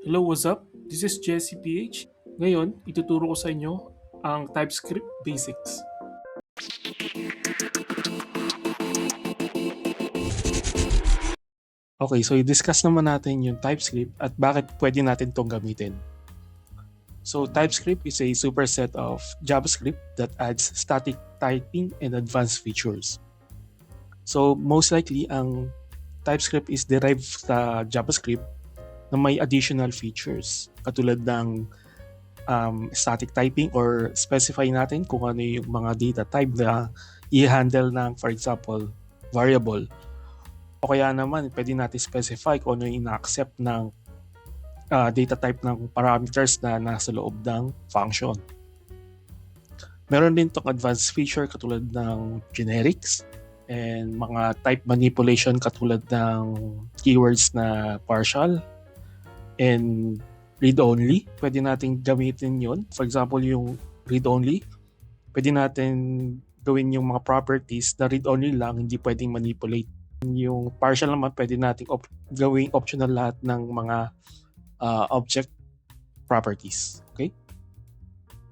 Hello, what's up? This is Jesse PH. Ngayon, ituturo ko sa inyo ang TypeScript Basics. Okay, so i-discuss naman natin yung TypeScript at bakit pwede natin itong gamitin. So, TypeScript is a superset of JavaScript that adds static typing and advanced features. So, most likely, ang TypeScript is derived sa JavaScript na may additional features katulad ng static typing or specify natin kung ano yung mga data type na i-handle ng, for example, variable. O kaya naman, pwede natin specify kung ano yung ina-accept ng data type ng parameters na nasa loob ng function. Meron din itong advanced feature katulad ng generics and mga type manipulation katulad ng keywords na partial and read-only. Pwede natin gamitin yon. For example, yung read-only, pwede natin gawin yung mga properties na read-only lang, hindi pwedeng manipulate. Yung partial naman, pwede natin gawing optional lahat ng mga object properties. Okay?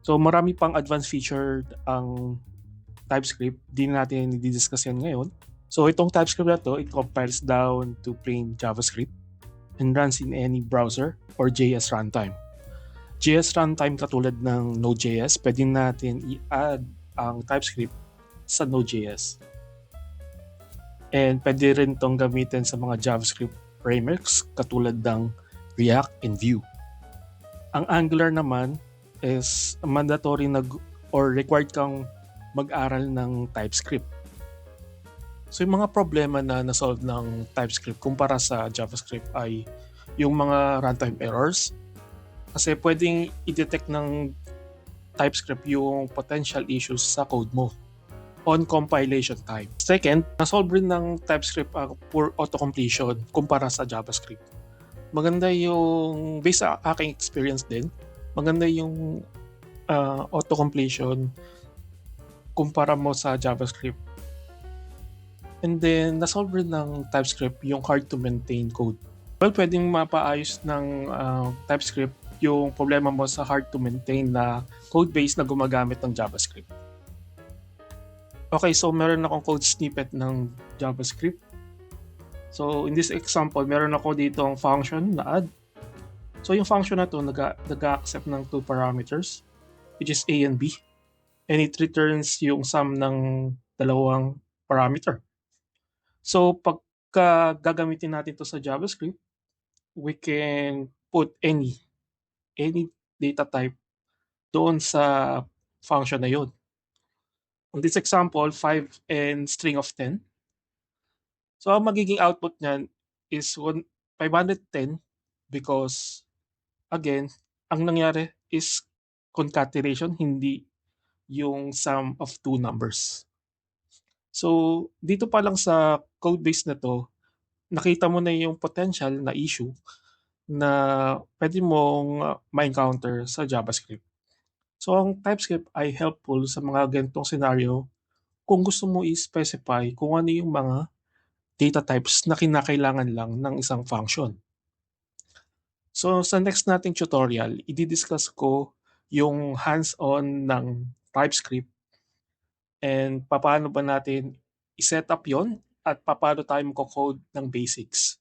So, marami pang advanced feature ang TypeScript. Di natin i-discuss yan ngayon. So, itong TypeScript na to, it compiles down to plain JavaScript and runs in any browser or JS runtime. JS runtime katulad ng Node.js, pwede natin i-add ang TypeScript sa Node.js. And pwede rin itong gamitin sa mga JavaScript frameworks katulad ng React and Vue. Ang Angular naman is mandatory or required kang mag-aral ng TypeScript. So yung mga problema na na-solve ng TypeScript kumpara sa JavaScript ay yung mga runtime errors. Kasi pwedeng i-detect ng TypeScript yung potential issues sa code mo on compilation time. Second, na-solve rin ng TypeScript ang poor auto-completion kumpara sa JavaScript. Maganda yung, based sa aking experience din, maganda yung auto-completion kumpara mo sa JavaScript. And then, na-solve rin ng TypeScript yung hard-to-maintain code. Well, pwedeng mapaayos ng TypeScript yung problema mo sa hard-to-maintain na code base na gumagamit ng JavaScript. Okay, so meron akong code snippet ng JavaScript. So, in this example, meron ako dito ang function na add. So, yung function na to nag-accept ng two parameters, which is A and B. And it returns yung sum ng dalawang parameter. So, pagka gagamitin natin to sa JavaScript, we can put any data type doon sa function na yun. In this example, 5 and string of 10. So, ang magiging output niyan is 510 because, again, ang nangyari is concatenation, hindi yung sum of two numbers. So, dito pa lang sa code base na to, nakita mo na yung potential na issue na pwede mong ma-encounter sa JavaScript. So, ang TypeScript ay helpful sa mga ganitong scenario kung gusto mo i-specify kung ano yung mga data types na kinakailangan lang ng isang function. So, sa next nating tutorial, i-discuss ko yung hands-on ng TypeScript and paano ba natin i-set up yon at paano tayo magko-code ng basics.